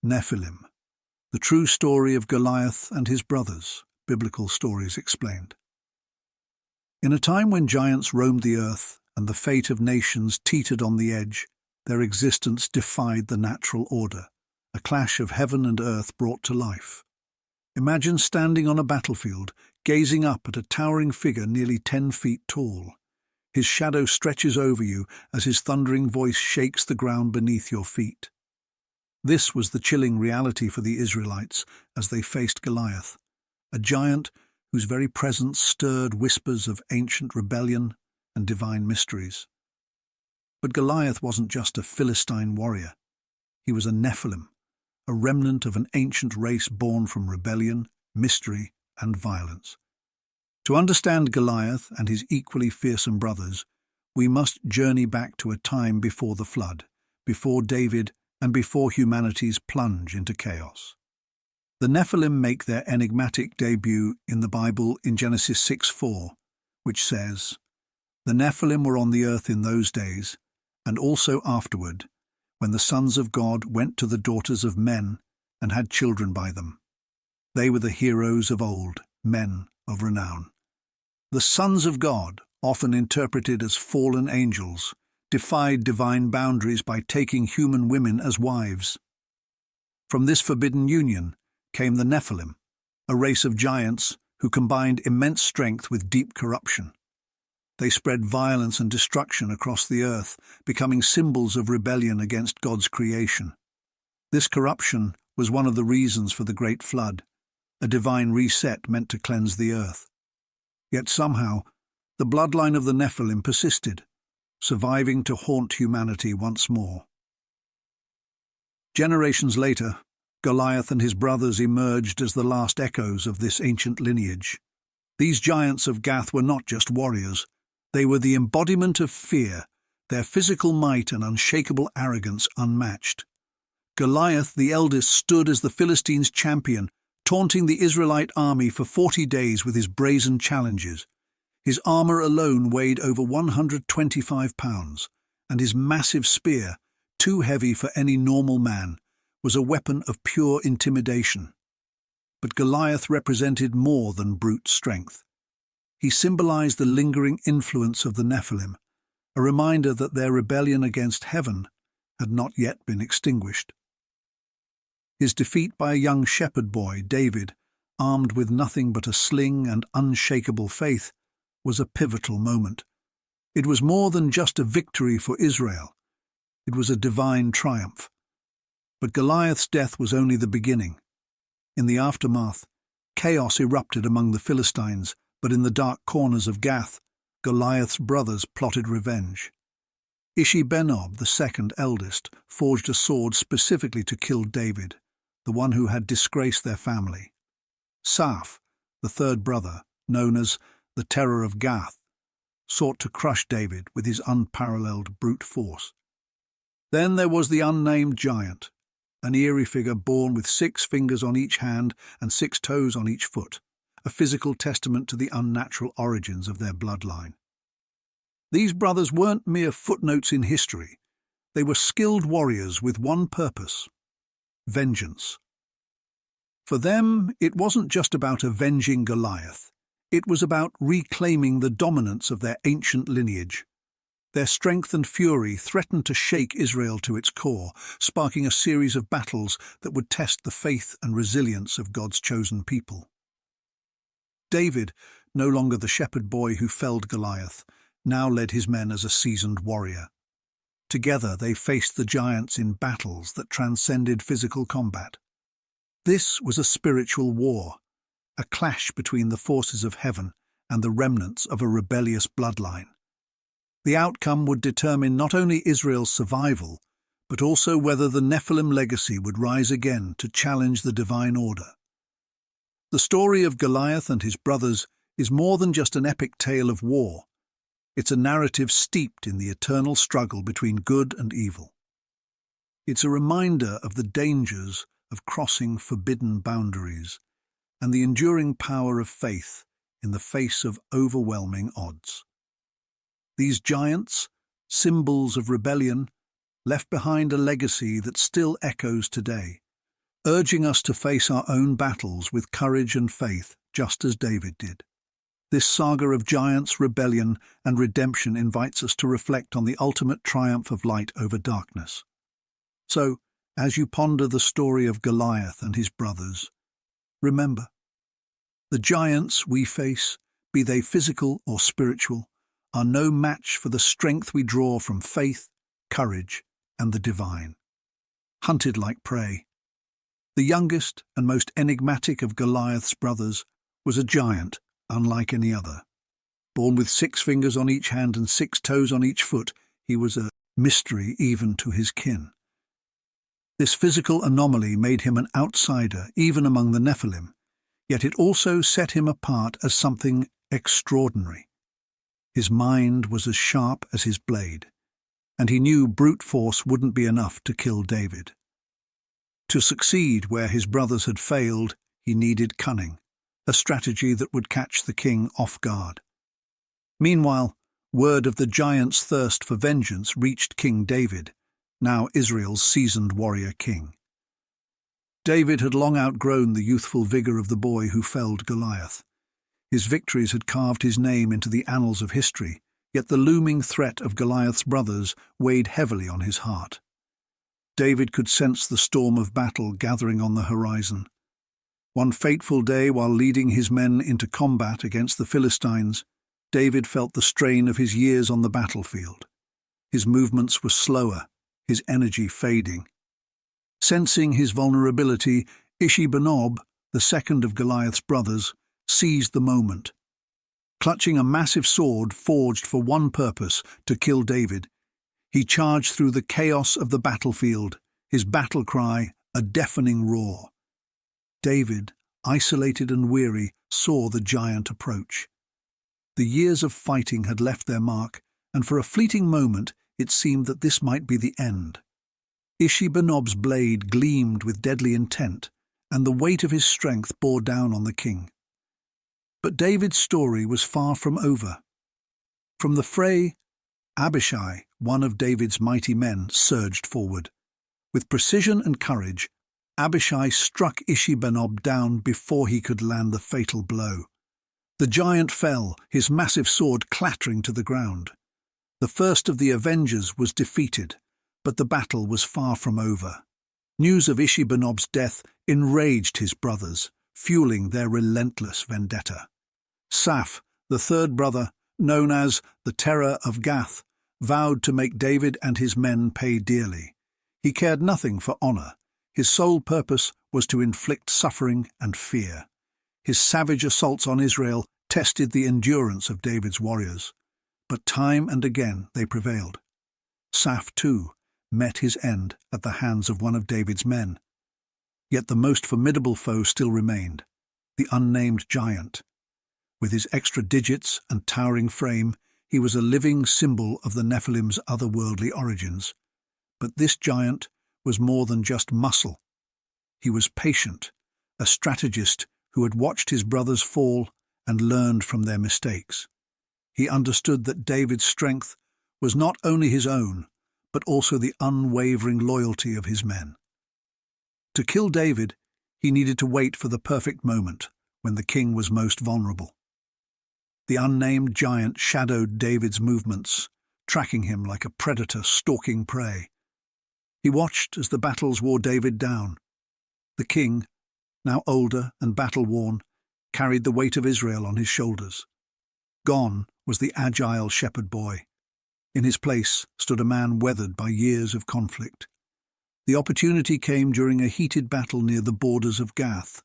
Nephilim, the true story of Goliath and his brothers, Biblical Stories Explained. In a time when giants roamed the earth and the fate of nations teetered on the edge, their existence defied the natural order, a clash of heaven and earth brought to life. Imagine standing on a battlefield, gazing up at a towering figure nearly 10 feet tall. His shadow stretches over you as his thundering voice shakes the ground beneath your feet. This was the chilling reality for the Israelites as they faced Goliath, a giant whose very presence stirred whispers of ancient rebellion and divine mysteries. But Goliath wasn't just a Philistine warrior. He was a Nephilim, a remnant of an ancient race born from rebellion, mystery, and violence. To understand Goliath and his equally fearsome brothers, we must journey back to a time before the flood, before David, and before humanity's plunge into chaos. The Nephilim make their enigmatic debut in the Bible in Genesis 6:4, which says, "The Nephilim were on the earth in those days, and also afterward, when the sons of God went to the daughters of men and had children by them. They were the heroes of old, men of renown." The sons of God, often interpreted as fallen angels, defied divine boundaries by taking human women as wives. From this forbidden union came the Nephilim, a race of giants who combined immense strength with deep corruption. They spread violence and destruction across the earth, becoming symbols of rebellion against God's creation. This corruption was one of the reasons for the Great Flood, a divine reset meant to cleanse the earth. Yet somehow, the bloodline of the Nephilim persisted, surviving to haunt humanity once more. Generations later, Goliath and his brothers emerged as the last echoes of this ancient lineage. These giants of Gath were not just warriors, they were the embodiment of fear, their physical might and unshakable arrogance unmatched. Goliath, the eldest, stood as the Philistines' champion, taunting the Israelite army for 40 days with his brazen challenges. His armor alone weighed over 125 pounds, and his massive spear, too heavy for any normal man, was a weapon of pure intimidation. But Goliath represented more than brute strength. He symbolized the lingering influence of the Nephilim, a reminder that their rebellion against heaven had not yet been extinguished. His defeat by a young shepherd boy, David, armed with nothing but a sling and unshakable faith, was a pivotal moment. It was more than just a victory for Israel. It was a divine triumph. But Goliath's death was only the beginning. In the aftermath, chaos erupted among the Philistines, but in the dark corners of Gath, Goliath's brothers plotted revenge. Ishi-Benob, the second eldest, forged a sword specifically to kill David, the one who had disgraced their family. Saph, the third brother, known as the Terror of Gath, sought to crush David with his unparalleled brute force. Then there was the unnamed giant, an eerie figure born with 6 fingers on each hand and 6 toes on each foot, a physical testament to the unnatural origins of their bloodline. These brothers weren't mere footnotes in history. They were skilled warriors with one purpose: vengeance. For them, it wasn't just about avenging Goliath. It was about reclaiming the dominance of their ancient lineage. Their strength and fury threatened to shake Israel to its core, sparking a series of battles that would test the faith and resilience of God's chosen people. David, no longer the shepherd boy who felled Goliath, now led his men as a seasoned warrior. Together they faced the giants in battles that transcended physical combat. This was a spiritual war, a clash between the forces of heaven and the remnants of a rebellious bloodline. The outcome would determine not only Israel's survival, but also whether the Nephilim legacy would rise again to challenge the divine order. The story of Goliath and his brothers is more than just an epic tale of war. It's a narrative steeped in the eternal struggle between good and evil. It's a reminder of the dangers of crossing forbidden boundaries and the enduring power of faith in the face of overwhelming odds. These giants, symbols of rebellion, left behind a legacy that still echoes today, urging us to face our own battles with courage and faith, just as David did. This saga of giants, rebellion, and redemption invites us to reflect on the ultimate triumph of light over darkness. So, as you ponder the story of Goliath and his brothers, remember, the giants we face, be they physical or spiritual, are no match for the strength we draw from faith, courage, and the divine. Hunted like prey. The youngest and most enigmatic of Goliath's brothers was a giant unlike any other. Born with 6 fingers on each hand and 6 toes on each foot, he was a mystery even to his kin. This physical anomaly made him an outsider even among the Nephilim, yet it also set him apart as something extraordinary. His mind was as sharp as his blade, and he knew brute force wouldn't be enough to kill David. To succeed where his brothers had failed, he needed cunning, a strategy that would catch the king off guard. Meanwhile, word of the giant's thirst for vengeance reached King David, now Israel's seasoned warrior king. David had long outgrown the youthful vigor of the boy who felled Goliath. His victories had carved his name into the annals of history, yet the looming threat of Goliath's brothers weighed heavily on his heart. David could sense the storm of battle gathering on the horizon. One fateful day, while leading his men into combat against the Philistines, David felt the strain of his years on the battlefield. His movements were slower, his energy fading. Sensing his vulnerability, Ishi-Benob, the second of Goliath's brothers, seized the moment. Clutching a massive sword forged for one purpose, to kill David, he charged through the chaos of the battlefield, his battle cry a deafening roar. David, isolated and weary, saw the giant approach. The years of fighting had left their mark, and for a fleeting moment it seemed that this might be the end. Ishi-Benob's blade gleamed with deadly intent, and the weight of his strength bore down on the king. But David's story was far from over. From the fray, Abishai, one of David's mighty men, surged forward. With precision and courage, Abishai struck Ishi-Benob down before he could land the fatal blow. The giant fell, his massive sword clattering to the ground. The first of the avengers was defeated, but the battle was far from over. News of Ishi-Benob's death enraged his brothers, fueling their relentless vendetta. Saph, the third brother, known as the Terror of Gath, vowed to make David and his men pay dearly. He cared nothing for honor. His sole purpose was to inflict suffering and fear. His savage assaults on Israel tested the endurance of David's warriors, but time and again they prevailed. Saph, too, met his end at the hands of one of David's men. Yet the most formidable foe still remained, the unnamed giant. With his extra digits and towering frame, he was a living symbol of the Nephilim's otherworldly origins. But this giant was more than just muscle. He was patient, a strategist who had watched his brothers fall and learned from their mistakes. He understood that David's strength was not only his own, but also the unwavering loyalty of his men. To kill David, he needed to wait for the perfect moment, when the king was most vulnerable. The unnamed giant shadowed David's movements, tracking him like a predator stalking prey. He watched as the battles wore David down. The king, now older and battle-worn, carried the weight of Israel on his shoulders. Gone was the agile shepherd boy. In his place stood a man weathered by years of conflict. The opportunity came during a heated battle near the borders of Gath.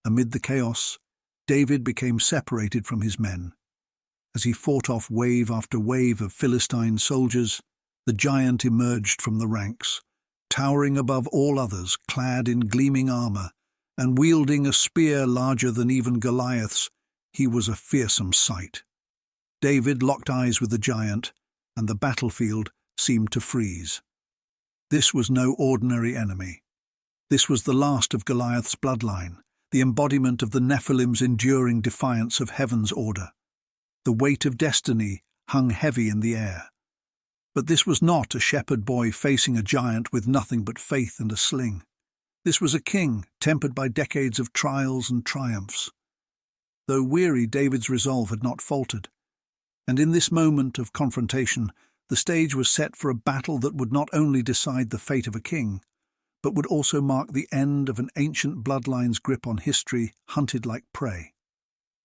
Amid the chaos, David became separated from his men. As he fought off wave after wave of Philistine soldiers, the giant emerged from the ranks, towering above all others, clad in gleaming armor, and wielding a spear larger than even Goliath's. He was a fearsome sight. David locked eyes with the giant, and the battlefield seemed to freeze. This was no ordinary enemy. This was the last of Goliath's bloodline, the embodiment of the Nephilim's enduring defiance of heaven's order. The weight of destiny hung heavy in the air. But this was not a shepherd boy facing a giant with nothing but faith and a sling. This was a king tempered by decades of trials and triumphs. Though weary, David's resolve had not faltered, and in this moment of confrontation, the stage was set for a battle that would not only decide the fate of a king, but would also mark the end of an ancient bloodline's grip on history, hunted like prey.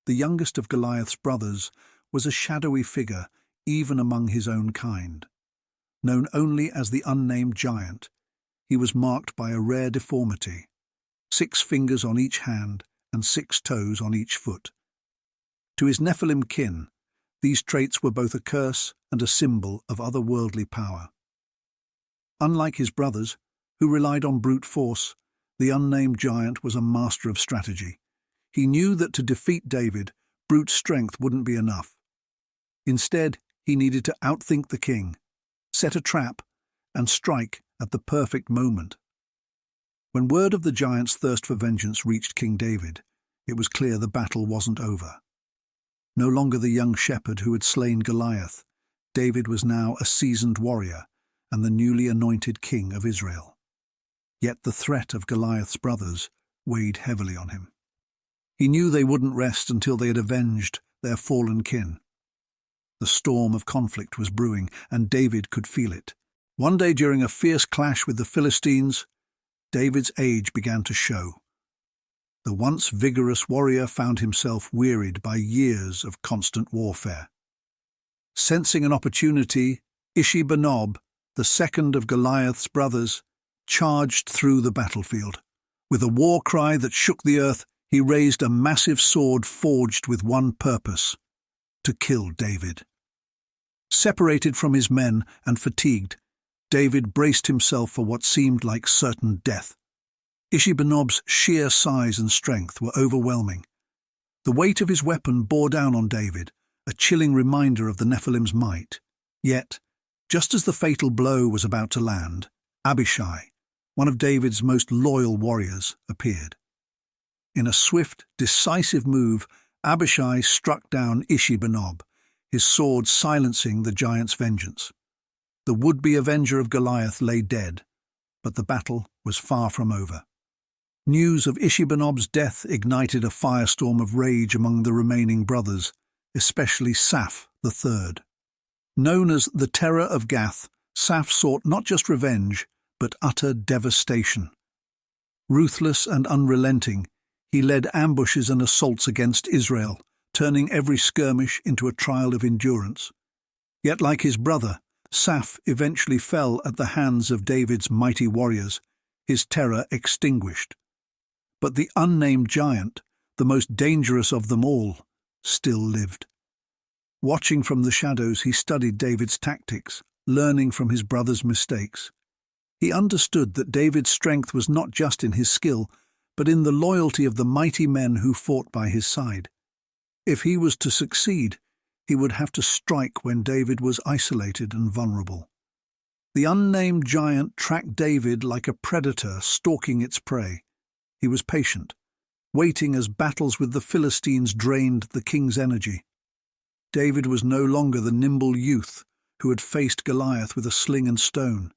The youngest of Goliath's brothers was a shadowy figure even among his own kind. Known only as the unnamed giant, he was marked by a rare deformity: 6 fingers on each hand and 6 toes on each foot. To his Nephilim kin, these traits were both a curse and a symbol of otherworldly power. Unlike his brothers, who relied on brute force, the unnamed giant was a master of strategy. He knew that to defeat David, brute strength wouldn't be enough. Instead, he needed to outthink the king, set a trap, and strike at the perfect moment. When word of the giant's thirst for vengeance reached King David, it was clear the battle wasn't over. No longer the young shepherd who had slain Goliath, David was now a seasoned warrior and the newly anointed king of Israel. Yet the threat of Goliath's brothers weighed heavily on him. He knew they wouldn't rest until they had avenged their fallen kin. The storm of conflict was brewing, and David could feel it. One day during a fierce clash with the Philistines, David's age began to show. The once vigorous warrior found himself wearied by years of constant warfare. Sensing an opportunity, Ishi-Benob, the second of Goliath's brothers, charged through the battlefield. With a war cry that shook the earth, he raised a massive sword forged with one purpose: to kill David. Separated from his men and fatigued, David braced himself for what seemed like certain death. Ishi-Benob's sheer size and strength were overwhelming. The weight of his weapon bore down on David, a chilling reminder of the Nephilim's might. Yet, just as the fatal blow was about to land, Abishai, one of David's most loyal warriors, appeared. In a swift, decisive move, Abishai struck down Ishi-Benob, his sword silencing the giant's vengeance. The would-be avenger of Goliath lay dead, but the battle was far from over. News of Ishi-Benob's death ignited a firestorm of rage among the remaining brothers, especially Saph III. Known as the Terror of Gath, Saph sought not just revenge, but utter devastation. Ruthless and unrelenting, he led ambushes and assaults against Israel, turning every skirmish into a trial of endurance. Yet like his brother, Saph eventually fell at the hands of David's mighty warriors, his terror extinguished. But the unnamed giant, the most dangerous of them all, still lived. Watching from the shadows, he studied David's tactics, learning from his brother's mistakes. He understood that David's strength was not just in his skill, but in the loyalty of the mighty men who fought by his side. If he was to succeed, he would have to strike when David was isolated and vulnerable. The unnamed giant tracked David like a predator stalking its prey. He was patient, waiting as battles with the Philistines drained the king's energy. David was no longer the nimble youth who had faced Goliath with a sling and stone.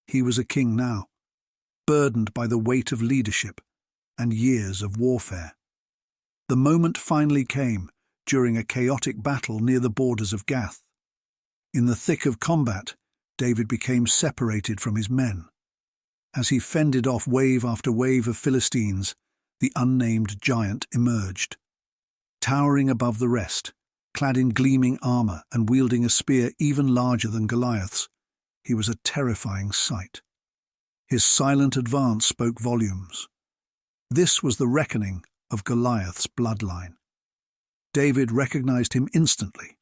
He was a king now, burdened by the weight of leadership and years of warfare. The moment finally came during a chaotic battle near the borders of Gath. In the thick of combat, David became separated from his men. As he fended off wave after wave of Philistines, the unnamed giant emerged. Towering above the rest, clad in gleaming armor and wielding a spear even larger than Goliath's, he was a terrifying sight. His silent advance spoke volumes. This was the reckoning of Goliath's bloodline. David recognized him instantly.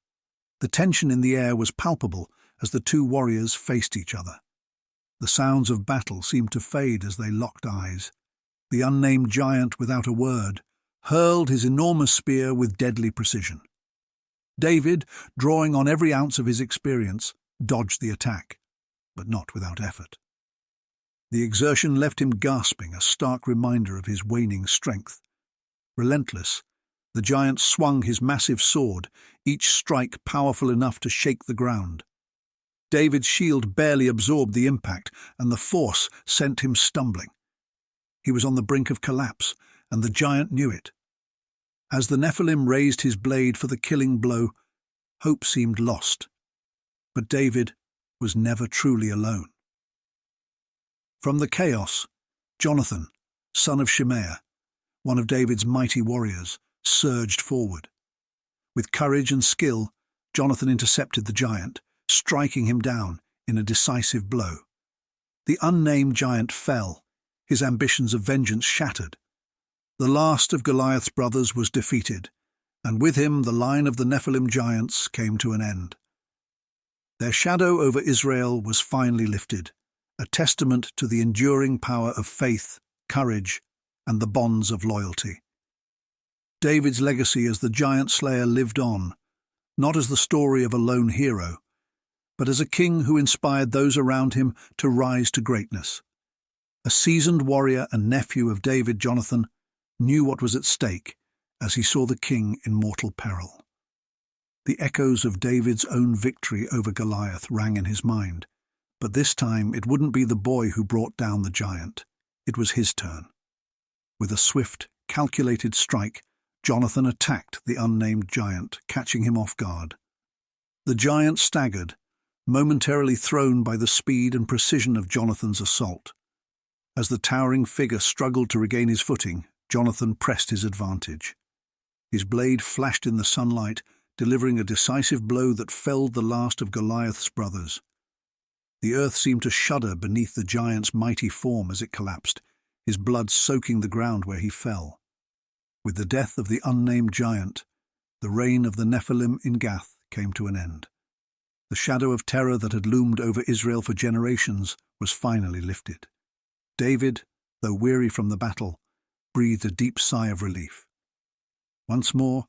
The tension in the air was palpable as the two warriors faced each other. The sounds of battle seemed to fade as they locked eyes. The unnamed giant, without a word, hurled his enormous spear with deadly precision. David, drawing on every ounce of his experience, dodged the attack, but not without effort. The exertion left him gasping, a stark reminder of his waning strength. Relentless, the giant swung his massive sword, each strike powerful enough to shake the ground. David's shield barely absorbed the impact, and the force sent him stumbling. He was on the brink of collapse, and the giant knew it. As the Nephilim raised his blade for the killing blow, hope seemed lost. But David was never truly alone. From the chaos, Jonathan, son of Shimea, one of David's mighty warriors, surged forward. With courage and skill, Jonathan intercepted the giant, striking him down in a decisive blow. The unnamed giant fell, his ambitions of vengeance shattered. The last of Goliath's brothers was defeated, and with him the line of the Nephilim giants came to an end. Their shadow over Israel was finally lifted, a testament to the enduring power of faith, courage, and the bonds of loyalty. David's legacy as the giant slayer lived on, not as the story of a lone hero, but as a king who inspired those around him to rise to greatness. A seasoned warrior and nephew of David, Jonathan, knew what was at stake as he saw the king in mortal peril. The echoes of David's own victory over Goliath rang in his mind, but this time it wouldn't be the boy who brought down the giant. It was his turn. With a swift, calculated strike, Jonathan attacked the unnamed giant, catching him off guard. The giant staggered, momentarily thrown by the speed and precision of Jonathan's assault. As the towering figure struggled to regain his footing, Jonathan pressed his advantage. His blade flashed in the sunlight, delivering a decisive blow that felled the last of Goliath's brothers. The earth seemed to shudder beneath the giant's mighty form as it collapsed, his blood soaking the ground where he fell. With the death of the unnamed giant, the reign of the Nephilim in Gath came to an end. The shadow of terror that had loomed over Israel for generations was finally lifted. David, though weary from the battle, breathed a deep sigh of relief. Once more,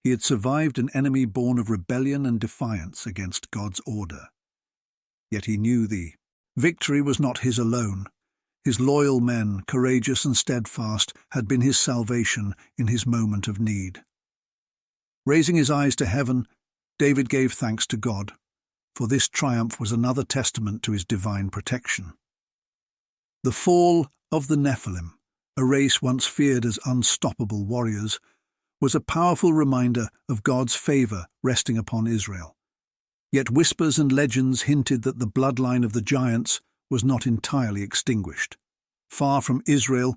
he had survived an enemy born of rebellion and defiance against God's order. Yet he knew the victory was not his alone. His loyal men, courageous and steadfast, had been his salvation in his moment of need. Raising his eyes to heaven, David gave thanks to God, for this triumph was another testament to his divine protection. The fall of the Nephilim, a race once feared as unstoppable warriors, was a powerful reminder of God's favor resting upon Israel. Yet whispers and legends hinted that the bloodline of the giants was not entirely extinguished. Far from Israel,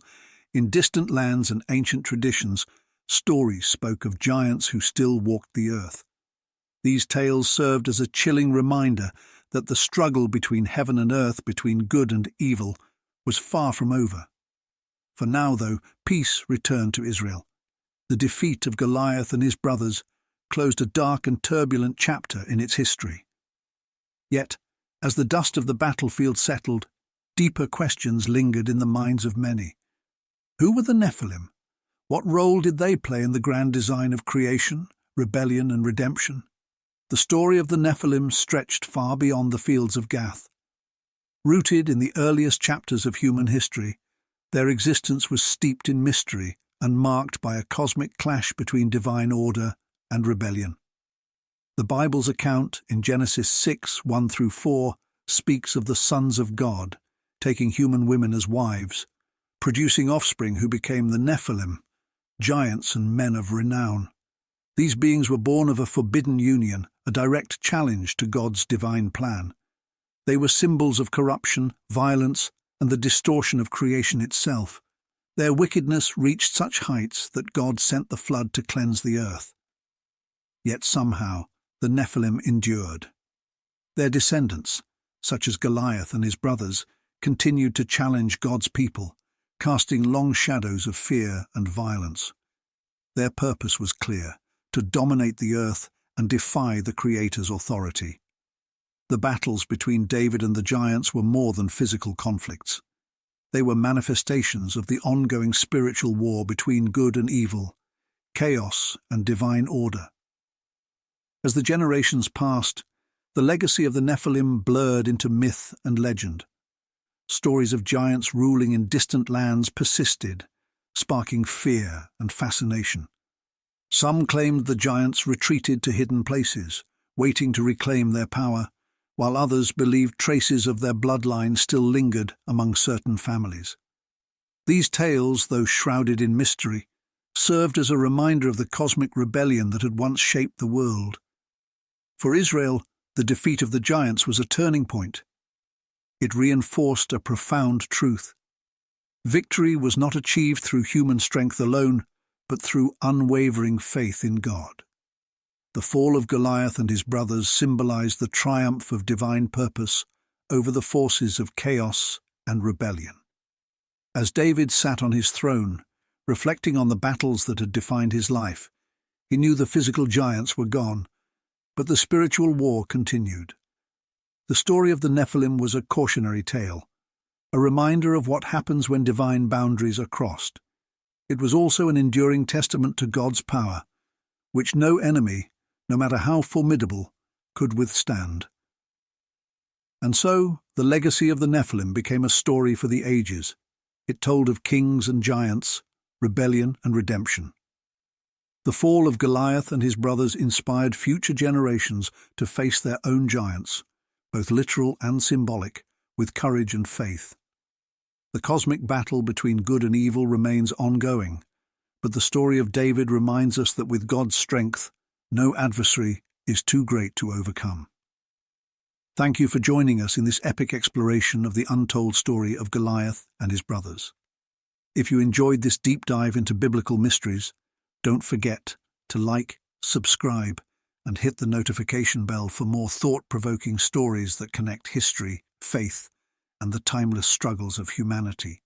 in distant lands and ancient traditions, stories spoke of giants who still walked the earth. These tales served as a chilling reminder that the struggle between heaven and earth, between good and evil, was far from over. For now, though, peace returned to Israel. The defeat of Goliath and his brothers closed a dark and turbulent chapter in its history. Yet, as the dust of the battlefield settled, deeper questions lingered in the minds of many. Who were the Nephilim? What role did they play in the grand design of creation, rebellion, and redemption? The story of the Nephilim stretched far beyond the fields of Gath. Rooted in the earliest chapters of human history, their existence was steeped in mystery and marked by a cosmic clash between divine order and rebellion. The Bible's account in Genesis 6:1-4 speaks of the sons of God taking human women as wives, producing offspring who became the Nephilim, giants and men of renown. These beings were born of a forbidden union, a direct challenge to God's divine plan. They were symbols of corruption, violence, and the distortion of creation itself. Their wickedness reached such heights that God sent the flood to cleanse the earth. Yet somehow, the Nephilim endured. Their descendants, such as Goliath and his brothers, continued to challenge God's people, casting long shadows of fear and violence. Their purpose was clear: to dominate the earth and defy the Creator's authority. The battles between David and the giants were more than physical conflicts. They were manifestations of the ongoing spiritual war between good and evil, chaos and divine order. As the generations passed, the legacy of the Nephilim blurred into myth and legend. Stories of giants ruling in distant lands persisted, sparking fear and fascination. Some claimed the giants retreated to hidden places, waiting to reclaim their power, while others believed traces of their bloodline still lingered among certain families. These tales, though shrouded in mystery, served as a reminder of the cosmic rebellion that had once shaped the world. For Israel, the defeat of the giants was a turning point. It reinforced a profound truth. Victory was not achieved through human strength alone, but through unwavering faith in God. The fall of Goliath and his brothers symbolized the triumph of divine purpose over the forces of chaos and rebellion. As David sat on his throne, reflecting on the battles that had defined his life, he knew the physical giants were gone, but the spiritual war continued. The story of the Nephilim was a cautionary tale, a reminder of what happens when divine boundaries are crossed. It was also an enduring testament to God's power, which no enemy, no matter how formidable, could withstand. And so, the legacy of the Nephilim became a story for the ages. It told of kings and giants, rebellion and redemption. The fall of Goliath and his brothers inspired future generations to face their own giants, both literal and symbolic, with courage and faith. The cosmic battle between good and evil remains ongoing, but the story of David reminds us that with God's strength, no adversary is too great to overcome. Thank you for joining us in this epic exploration of the untold story of Goliath and his brothers. If you enjoyed this deep dive into biblical mysteries, don't forget to like, subscribe, and hit the notification bell for more thought-provoking stories that connect history, faith, and the timeless struggles of humanity.